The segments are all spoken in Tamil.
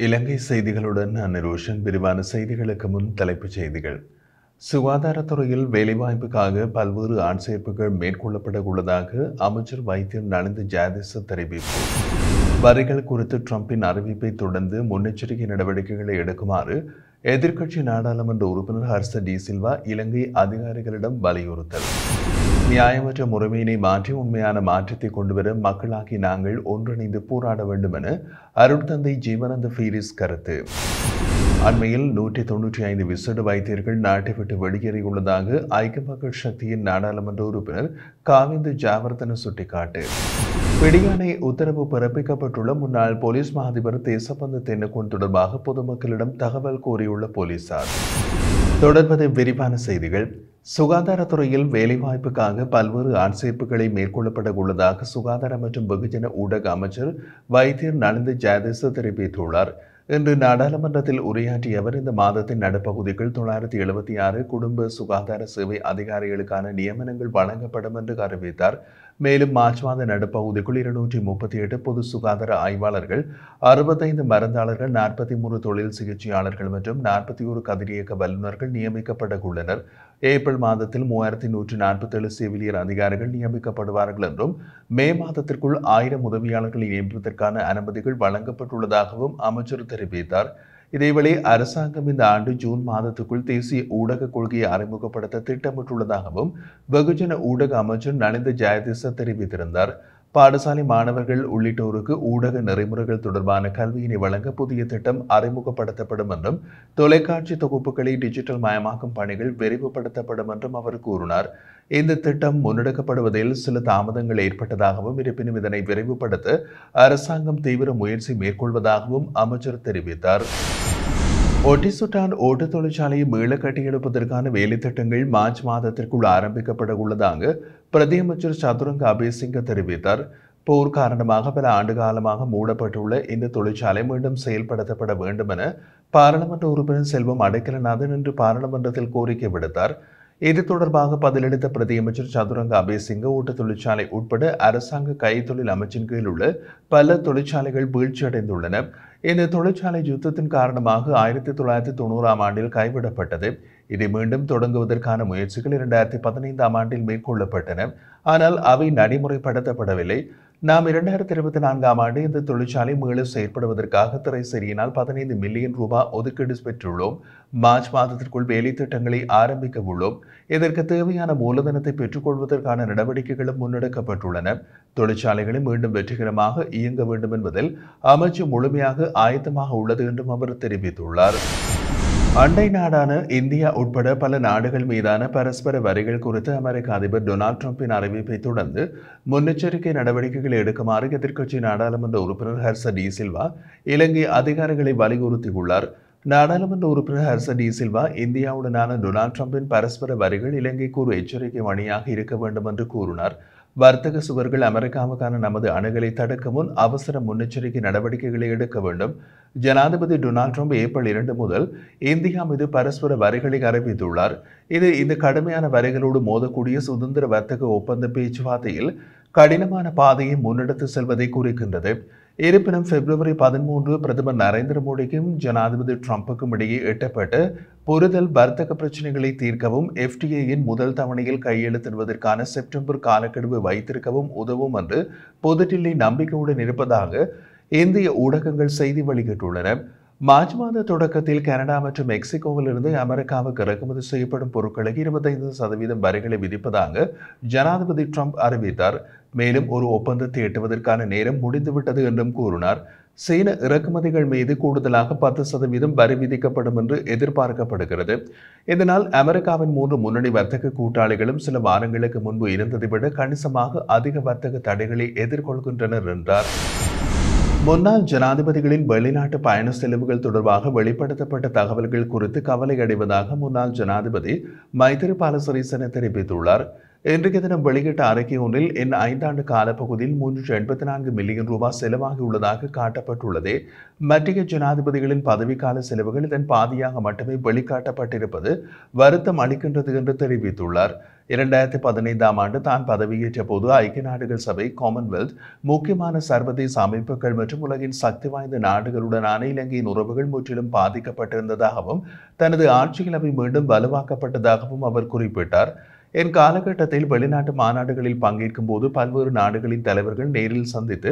இலங்கை செய்திகளுடன் நான் ரோஷன். விரிவான செய்திகளுக்கு முன் தலைப்புச் செய்திகள். சுகாதாரத்துறையில் வேலைவாய்ப்புக்காக பல்வேறு ஆட்சேர்ப்புகள் மேற்கொள்ளப்பட உள்ளதாக அமைச்சர் வைத்தியர் நலிந்த ஜாயதிச தெரிவிப்பு. வரிகள் குறித்து ட்ரம்பின் அறிவிப்பை தொடர்ந்து முன்னெச்சரிக்கை நடவடிக்கைகளை எடுக்குமாறு எதிர்க்கட்சி நாடாளுமன்ற உறுப்பினர் ஹர்ஷ டி சில்வா இலங்கை அதிகாரிகளிடம் வலியுறுத்தல். நியாயமற்ற முறைமையினை மாற்றி உண்மையான மாற்றத்தை கொண்டுவர மக்களாகி நாங்கள் ஒன்றிணைந்து போராட வேண்டும் என அருட்தந்தை ஜீவனந்த பீரிஸ் கருத்து. அண்மையில் 195 விசேட வைத்தியர்கள் நாட்டை விட்டு வெளியேறியுள்ளதாக ஐக்கிய மக்கள் சக்தியின் நாடாளுமன்ற உறுப்பினர் காவிந்த ஜாவர்தன சுட்டிக்காட்டு. பிடியாணை உத்தரவு பிறப்பிக்கப்பட்டுள்ள முன்னாள் போலீஸ் மாதிபர் தேசபந்து தென்னகோன் தொடர்பாக பொதுமக்களிடம் தகவல் கோரியுள்ள போலீசார். தொடர்வது விரிவான செய்திகள். சுகாதாரத்துறையில் வேலைவாய்ப்புக்காக பல்வேறு ஆட்சேர்ப்புகளை மேற்கொள்ளப்பட உள்ளதாக சுகாதார மற்றும் வெகுஜன ஊடக அமைச்சர் வைத்தியர் நலிந்த ஜாயதிச தெரிவித்துள்ளார். இன்று நாடாளுமன்றத்தில் உரையாற்றிய அவர் இந்த மாதத்தின் நடுப்பகுதிக்குள் 976 குடும்ப சுகாதார சேவை அதிகாரிகளுக்கான நியமனங்கள் வழங்கப்படும் என்று அறிவித்தார். மேலும் மார்ச் மாத நடுப்பகுதிக்குள் 238 பொது சுகாதார ஆய்வாளர்கள், 65 மருந்தாளர்கள், 43 தொழில் சிகிச்சையாளர்கள் மற்றும் 41 கதிரியக்க வல்லுநர்கள் நியமிக்கப்பட உள்ளனர். ஏப்ரல் மாதத்தில் 3147 செவிலியர் அதிகாரிகள் நியமிக்கப்படுவார்கள் என்றும் மே மாதத்திற்குள் 1000 உதவியாளர்களை நியமிப்பதற்கான அனுமதிகள் வழங்கப்பட்டுள்ளதாகவும் அமைச்சர் தெரிவித்தார். இதேவேளை அரசாங்கம் இந்த ஆண்டு ஜூன் மாதத்துக்குள் தேசிய ஊடக கொள்கையை அறிமுகப்படுத்த திட்டமிட்டுள்ளதாகவும் வெகுஜன ஊடக அமைச்சர் நலிந்த ஜாயதிச தெரிவித்திருந்தார். பாடசாலை மாணவர்கள் உள்ளிட்டோருக்கு ஊடக நெறிமுறைகள் தொடர்பான கல்வியினை வழங்க புதிய திட்டம் அறிமுகப்படுத்தப்படும் என்றும் தொலைக்காட்சி தொகுப்புகளை டிஜிட்டல் மயமாக்கும் பணிகள் விரைவுபடுத்தப்படும் என்றும் அவர் கூறினார். இந்த திட்டம் முன்னெடுக்கப்படுவதில் சில தாமதங்கள் ஏற்பட்டதாகவும் இருப்பினும் இதனை விரைவுபடுத்த அரசாங்கம் தீவிர முயற்சி மேற்கொள்வதாகவும் அமைச்சர் தெரிவித்தார். ஒட்டிசுட்டான் ஓட்டு தொழிற்சாலையை மீள கட்டியெழுப்பதற்கான வேலைத்திட்டங்கள் மார்ச் மாதத்திற்குள் ஆரம்பிக்கப்பட உள்ளதாக பிரதியமைச்சர் சதுரங்க அபேசிங்க தெரிவித்தார். போர் காரணமாக பல ஆண்டு காலமாக மூடப்பட்டுள்ள இந்த தொழிற்சாலை மீண்டும் செயல்படுத்தப்பட வேண்டும் என பாராளுமன்ற உறுப்பினர் செல்வம் அடைக்கலநாதன் இன்று பாராளுமன்றத்தில் கோரிக்கை விடுத்தார். இது தொடர்பாக பதிலளித்த பிரதியமைச்சர் சதுரங்க அபேசிங்க ஓட்டு தொழிற்சாலை உட்பட அரசாங்க கைத்தொழில் அமைச்சின் கீழ் உள்ள பல தொழிற்சாலைகள் வீழ்ச்சியடைந்துள்ளன. இந்த தொழிற்சாலை யுத்தத்தின் காரணமாக 1990ஆம் ஆண்டில் கைவிடப்பட்டது. இதை மீண்டும் தொடங்குவதற்கான முயற்சிகள் 2015ஆம் ஆண்டில் மேற்கொள்ளப்பட்டன. ஆனால் அவை நடைமுறைப்படுத்தப்படவில்லை. நாம் 2024ஆம் ஆண்டு இந்த தொழிற்சாலை மீள செயற்படுவதற்காக திரைசேரியினால் 15 மில்லியன் ரூபாய் ஒதுக்கீடு பெற்றுள்ளோம். மார்ச் மாதத்திற்குள் வேலை திட்டங்களை ஆரம்பிக்க உள்ளோம். இதற்கு தேவையான மூலதனத்தை பெற்றுக்கொள்வதற்கான நடவடிக்கைகளும் முன்னெடுக்கப்பட்டுள்ளன. தொழிற்சாலைகளை மீண்டும் வெற்றிகரமாக இயங்க வேண்டும் என்பதில் அமைச்சு முழுமையாக ஆயத்தமாக உள்ளது என்றும் அவர் தெரிவித்துள்ளார். அண்டை நாடான இந்தியா உட்பட பல நாடுகள் மீதான பரஸ்பர வரிகள் குறித்து அமெரிக்க அதிபர் டொனால்ட் ட்ரம்பின் அறிவிப்பை தொடர்ந்து முன்னெச்சரிக்கை நடவடிக்கைகளை எடுக்குமாறு எதிர்க்கட்சி நாடாளுமன்ற உறுப்பினர் ஹர்ஷ டி சில்வா இலங்கை அதிகாரிகளை வலியுறுத்தியுள்ளார். நாடாளுமன்ற உறுப்பினர் ஹர்ஷ டி சில்வா இந்தியாவுடனான டொனால்ட் ட்ரம்பின் பரஸ்பர வரிகள் இலங்கைக்கு ஒரு எச்சரிக்கை மணியாக இருக்க வேண்டும் என்று கூறினார். வர்த்தக சுவர்கள் அமெரிக்காவுக்கான நமது அணுகலை தடுக்க முன் அவசர முன்னெச்சரிக்கை நடவடிக்கைகளை எடுக்க வேண்டும். ஜனாதிபதி டொனால்ட் ட்ரம்ப் ஏப்ரல் 2 முதல் இந்தியா மீது பரஸ்பர வரிகளை அறிவித்துள்ளார். இது இந்த கடுமையான வரிகளோடு மோதக்கூடிய சுதந்திர வர்த்தக ஒப்பந்த பேச்சுவார்த்தையில் கடினமான பாதையை முன்னெடுத்து செல்வதை குறிக்கின்றது. இருப்பினும் பிப்ரவரி 13 பிரதமர் நரேந்திர மோடிக்கும் ஜனாதிபதி ட்ரம்புக்கும் இடையே எட்டப்பட்ட புரிதல் வர்த்தக பிரச்சினைகளை தீர்க்கவும் FTAயின் முதல் தவணையில் கையெழுத்திடுவதற்கான செப்டம்பர் காலக்கெடுவை வைத்திருக்கவும் உதவும் என்று புதுடில்லி நம்பிக்கையுடன் இருப்பதாக இந்திய ஊடகங்கள் செய்தி வெளியிட்டுள்ளன. மார்ச் மாத தொடக்கத்தில் கனடா மற்றும் மெக்சிகோவில் இருந்து அமெரிக்காவுக்கு இறக்குமதி செய்யப்படும் பொருட்களுக்கு 25% வரிகளை விதிப்பதாக ஜனாதிபதி ட்ரம்ப் அறிவித்தார். மேலும் ஒரு ஒப்பந்தத்தை எட்டுவதற்கான நேரம் முடிந்துவிட்டது என்றும் கூறினார். சீன இறக்குமதிகள் மீது கூடுதலாக 10% வரி விதிக்கப்படும் என்று எதிர்பார்க்கப்படுகிறது. இதனால் அமெரிக்காவின் 3 முன்னணி வர்த்தக கூட்டாளிகளும் சில வாரங்களுக்கு முன்பு இருந்ததை விட கணிசமாக அதிக வர்த்தக தடைகளை எதிர்கொள்கின்றனர் என்றார். முன்னாள் ஜனாதிபதிகளின் வெளிநாட்டு பயண செலவுகள் தொடர்பாக வெளிப்படுத்தப்பட்ட தகவல்கள் குறித்து கவலை அடைவதாக முன்னாள் ஜனாதிபதி மைத்திரிபால சிறிசேன தெரிவித்துள்ளார். இன்றைய தினம் வெளியிட்ட அறிக்கை ஒன்றில் 5 ஆண்டு காலப்பகுதியில் 384 மில்லியன் ரூபாய் செலவாகியுள்ளதாக காட்டப்பட்டுள்ளது. மத்திய ஜனாதிபதிகளின் பதவிக்கால செலவுகள் இதன் பாதியாக மட்டுமே வெளிக்காட்டப்பட்டிருப்பது வருத்தம் அளிக்கின்றது என்று தெரிவித்துள்ளார். 2015ஆம் ஆண்டு தான் பதவியேற்ற போது ஐக்கிய நாடுகள் சபை, காமன்வெல்த், முக்கியமான சர்வதேச அமைப்புகள் மற்றும் உலகின் சக்தி வாய்ந்த நாடுகளுடனான இலங்கையின் உறவுகள் முற்றிலும் பாதிக்கப்பட்டிருந்ததாகவும் தனது ஆட்சியில் அவை மீண்டும் வலுவாக்கப்பட்டதாகவும் அவர் குறிப்பிட்டார். என் காலகட்டத்தில் வெளிநாட்டு மாநாடுகளில் பங்கேற்கும் போது பல்வேறு நாடுகளின் தலைவர்கள் நேரில் சந்தித்து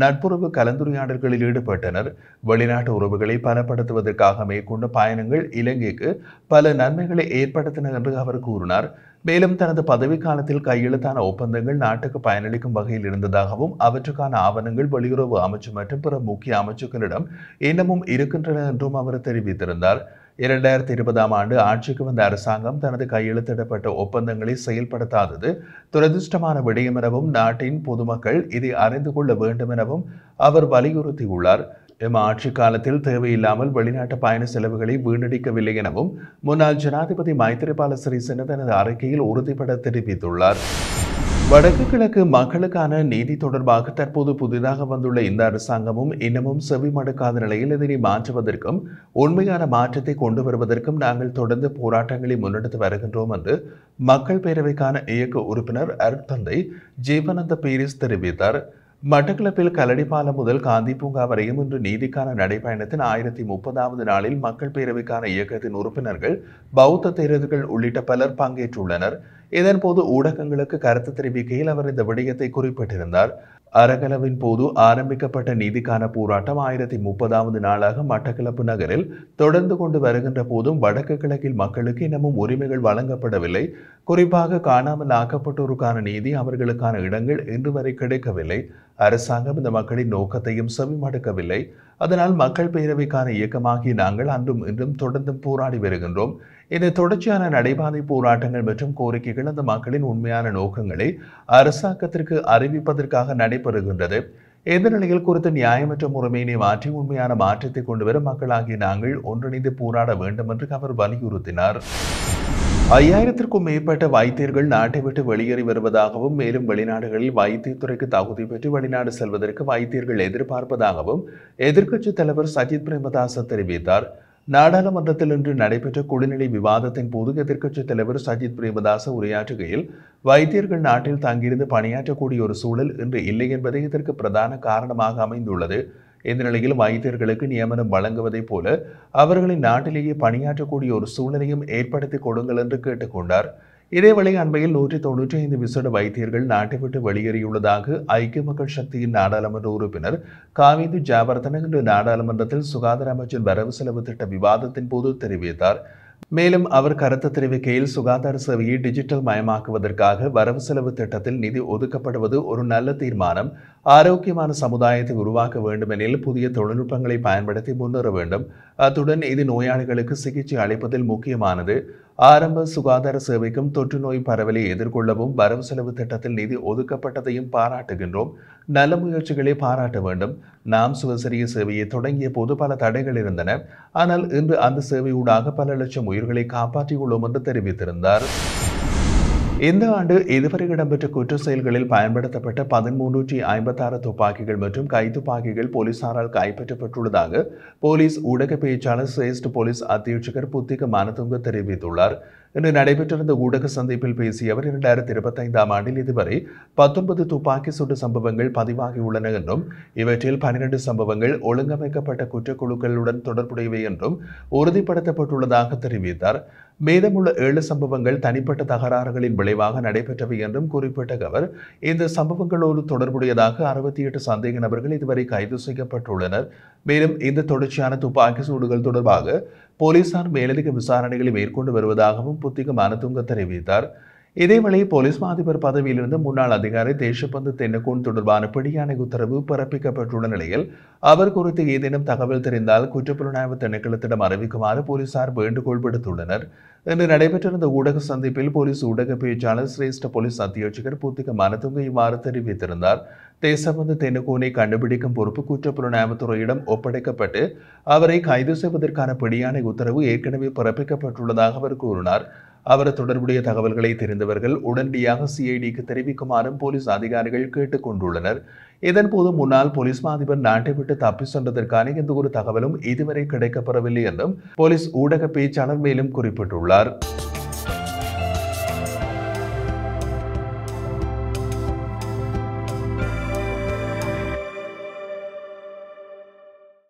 நட்புறவு கலந்துரையாடல்களில் ஈடுபட்டனர். வெளிநாட்டு உறவுகளை பலப்படுத்துவதற்காக மேற்கொண்ட பயணங்கள் இலங்கைக்கு பல நன்மைகளை ஏற்படுத்தின என்று அவர் கூறினார். மேலும் தனது பதவிக்காலத்தில் கையெழுத்தான ஒப்பந்தங்கள் நாட்டுக்கு பயனளிக்கும் வகையில் இருந்ததாகவும் அவற்றுக்கான ஆவணங்கள் வெளியுறவு அமைச்சு மற்றும் பிற முக்கிய அமைச்சுக்களிடம் இன்னமும் இருக்கின்றன என்றும் அவர் தெரிவித்திருந்தார். 2020ஆம் ஆண்டு ஆட்சிக்கு வந்த அரசாங்கம் தனது கையெழுத்திடப்பட்ட ஒப்பந்தங்களை செயல்படுத்தாதது துரதிருஷ்டமான விடயம் எனவும் நாட்டின் பொதுமக்கள் இதை அறிந்து கொள்ள வேண்டும் எனவும் அவர் வலியுறுத்தியுள்ளார். எம் ஆட்சி காலத்தில் தேவையில்லாமல் வெளிநாட்டு பயண செலவுகளை வீணடிக்கவில்லை எனவும் முன்னாள் ஜனாதிபதி மைத்திரிபால சிறிசேன தனது அறிக்கையில் உறுதிபட தெரிவித்துள்ளார். வடக்கு கிழக்கு மக்களுக்கான நீதி தொடர்பாக தற்போது புதிதாக வந்துள்ள இந்த அரசாங்கமும் இன்னமும் செவிமடுக்காத நிலையில் இதனை மாற்றுவதற்கும் உண்மையான மாற்றத்தை கொண்டு வருவதற்கும் நாங்கள் தொடர்ந்து போராட்டங்களை முன்னெடுத்து வருகின்றோம் என்று மக்கள் பேரவைக்கான இயக்க உறுப்பினர் அருட்தந்தை ஜீவனந்த பீரிஸ் தெரிவித்தார். மட்டக்களப்பில் கல்லடி பாலம் முதல் காந்தி பூங்கா வரையும் இன்று நீதிக்கான நடைபயணத்தின் 1030வது நாளில் மக்கள் பேரவைக்கான இயக்கத்தின் உறுப்பினர்கள், பௌத்த தேரர்கள் உள்ளிட்ட பலர் பங்கேற்றுள்ளனர். இதன்போது ஊடகங்களுக்கு கருத்து தெரிவிக்கையில் அவர் இந்த விடயத்தை குறிப்பிட்டிருந்தார். அறகலவின் போது ஆரம்பிக்கப்பட்ட நீதிக்கான போராட்டம் 1030வது நாளாக மட்டக்களப்பு நகரில் தொடர்ந்து கொண்டு வருகின்ற போதும் வடக்கு கிழக்கில் மக்களுக்கு இன்னமும் உரிமைகள் வழங்கப்படவில்லை. குறிப்பாக காணாமல் ஆக்கப்பட்டோருக்கான நீதி, அவர்களுக்கான இடங்கள் இன்று வரை கிடைக்கவில்லை. அரசாங்கம் இந்த மக்களின் நோக்கத்தையும் செவிமடுக்கவில்லை. அதனால் மக்கள் பேரவைக்கான இயக்கமாகிய நாங்கள் அன்றும் இன்றும் தொடர்ந்து போராடி வருகின்றோம். இந்த தொடர்ச்சியான நடைபாதை போராட்டங்கள் மற்றும் கோரிக்கைகள் அந்த மக்களின் உண்மையான நோக்கங்களை அரசாங்கத்திற்கு அறிவிப்பதற்காக நடைபெறுகின்றது. இந்த நிலையில் குறித்த நியாயமற்ற முறைமையினை மாற்றி உண்மையான மாற்றத்தை கொண்டுவர மக்களாகிய நாங்கள் ஒன்றிணைந்து போராட வேண்டும் என்று அவர் வலியுறுத்தினார். 5000க்கும் மேற்பட்ட வைத்தியர்கள் நாட்டை விட்டு வெளியேறி வருவதாகவும் மேலும் வெளிநாடுகளில் வைத்தியத்துறைக்கு தகுதி பெற்று வெளிநாடு செல்வதற்கு வைத்தியர்கள் எதிர்பார்ப்பதாகவும் எதிர்க்கட்சித் தலைவர் சஜித் பிரேமதாச தெரிவித்தார். நாடாளுமன்றத்தில் இன்று நடைபெற்ற குடிநிலை விவாதத்தின் போது எதிர்க்கட்சித் தலைவர் சஜித் பிரேமதாச உரையாற்றுகையில், வைத்தியர்கள் நாட்டில் தங்கியிருந்து பணியாற்றக்கூடிய ஒரு சூழல் இன்று இல்லை என்பதே இதற்கு பிரதான காரணமாக அமைந்துள்ளது. இந்த நிலையில் வைத்தியர்களுக்கு நியமனம் வழங்குவதைப் போல அவர்களின் நாட்டிலேயே பணியாற்றக்கூடிய ஒரு சூழலையும் ஏற்படுத்தி கொடுங்கள் என்று கேட்டுக்கொண்டார். இதேவேளை அண்மையில் 195 விசேட வைத்தியர்கள் நாட்டை விட்டு வெளியேறியுள்ளதாக ஐக்கிய மக்கள் சக்தியின் நாடாளுமன்ற உறுப்பினர் காவிந்து ஜாவர்தன இன்று நாடாளுமன்றத்தில் சுகாதார அமைச்சின் வரவு செலவு திட்ட விவாதத்தின் போது தெரிவித்தார். மேலும் அவர் கருத்து தெரிவிக்கையில், சுகாதார சேவையை டிஜிட்டல் மயமாக்குவதற்காக வரவு செலவு திட்டத்தில் நிதி ஒதுக்கப்படுவது ஒரு நல்ல தீர்மானம். ஆரோக்கியமான சமுதாயத்தை உருவாக்க வேண்டுமெனில் புதிய தொழில்நுட்பங்களை பயன்படுத்தி முன்னேற வேண்டும். அத்துடன் இது நோயாளிகளுக்கு சிகிச்சை அளிப்பதில் முக்கியமானது. ஆரம்ப சுகாதார சேவைக்கும் தொற்று நோய் பரவலை எதிர்கொள்ளவும் வரவு செலவு திட்டத்தில் நிதி ஒதுக்கப்பட்டதையும் பாராட்டுகின்றோம். நல்ல முயற்சிகளை பாராட்ட வேண்டும். நாம் சுவசரிய சேவையை தொடங்கிய போது பல தடைகள் இருந்தன. ஆனால் இன்று அந்த சேவையூடாக பல லட்சம் உயிர்களை காப்பாற்றியுள்ளோம் என்று தெரிவித்திருந்தார். இந்த ஆண்டு இதுவரை இடம்பெற்ற குற்ற செயல்களில் பயன்படுத்தப்பட்ட 1356 துப்பாக்கிகள் மற்றும் கைத்துப்பாக்கிகள் போலீசாரால் கைப்பற்றப்பட்டுள்ளதாக போலீஸ் ஊடக பேச்சாளர் சிரேஷ்ட போலீஸ் அத்தியட்சகர் புத்திக மனதுங்க தெரிவித்துள்ளார். இன்று நடைபெற்றிருந்த ஊடக சந்திப்பில் பேசிய அவர், 2025ஆம் ஆண்டில் இதுவரை 19 துப்பாக்கி சூட்டு சம்பவங்கள் பதிவாகியுள்ளன என்றும் இவற்றில் 12 சம்பவங்கள் ஒழுங்கமைக்கப்பட்ட குற்றக்குழுக்களுடன் தொடர்புடையவை என்றும் உறுதிப்படுத்தப்பட்டுள்ளதாக தெரிவித்தார். மீதமுள்ள 7 சம்பவங்கள் தனிப்பட்ட தகராறுகளின் விளைவாக நடைபெற்றவை என்றும் குறிப்பிட்ட அவர், இந்த சம்பவங்களோடு தொடர்புடையதாக 68 சந்தேக நபர்கள் இதுவரை கைது செய்யப்பட்டுள்ளனர். மேலும் இந்த தொடர்ச்சியான துப்பாக்கி சூடுகள் தொடர்பாக போலீசார் மேலதிக விசாரணைகளை மேற்கொண்டு வருவதாகவும் புத்திக மனதுங்க தெரிவித்தார். இதேவேளை போலீஸ் மாதிபர் பதவியிலிருந்து முன்னாள் அதிகாரி தேசபந்து தென்னகோன் தொடர்பான பிடியாணை உத்தரவு பிறப்பிக்கப்பட்டுள்ள நிலையில் அவர் குறித்து ஏதேனும் தகவல் தெரிந்தால் குற்றப்புலனாய்வு திணைக்களத்திடம் அறிவிக்குமாறு போலீசார் வேண்டுகோள் விடுத்துள்ளனர். இன்று நடைபெற்றிருந்த ஊடக சந்திப்பில் போலீஸ் ஊடக பேச்சாளர் சிரேஷ்ட போலீஸ் அத்தியட்சகர் புத்திக மனதுங்க இவ்வாறு தெரிவித்திருந்தார். தேசபந்து தென்னகோனை கண்டுபிடிக்கும் பொறுப்பு குற்றப்புலனாய்வுத்துறையிடம் ஒப்படைக்கப்பட்டு அவரை கைது செய்வதற்கான பிடியாணை உத்தரவு ஏற்கனவே பிறப்பிக்கப்பட்டுள்ளதாக அவர் கூறினார். அவர் தொடர்புடைய தகவல்களை தெரிந்தவர்கள் உடனடியாக சிஐடிக்கு தெரிவிக்குமாறும் போலீஸ் அதிகாரிகள் கேட்டுக் கொண்டுள்ளனர். இதன்போது முன்னாள் போலீஸ் மாதிபர் நாட்டை விட்டு தப்பி சென்றதற்கான எந்த ஒரு தகவலும் இதுவரை கிடைக்கப்பெறவில்லை என்றும் போலீஸ் ஊடக பேச்சாளர் மேலும் குறிப்பிட்டுள்ளார்.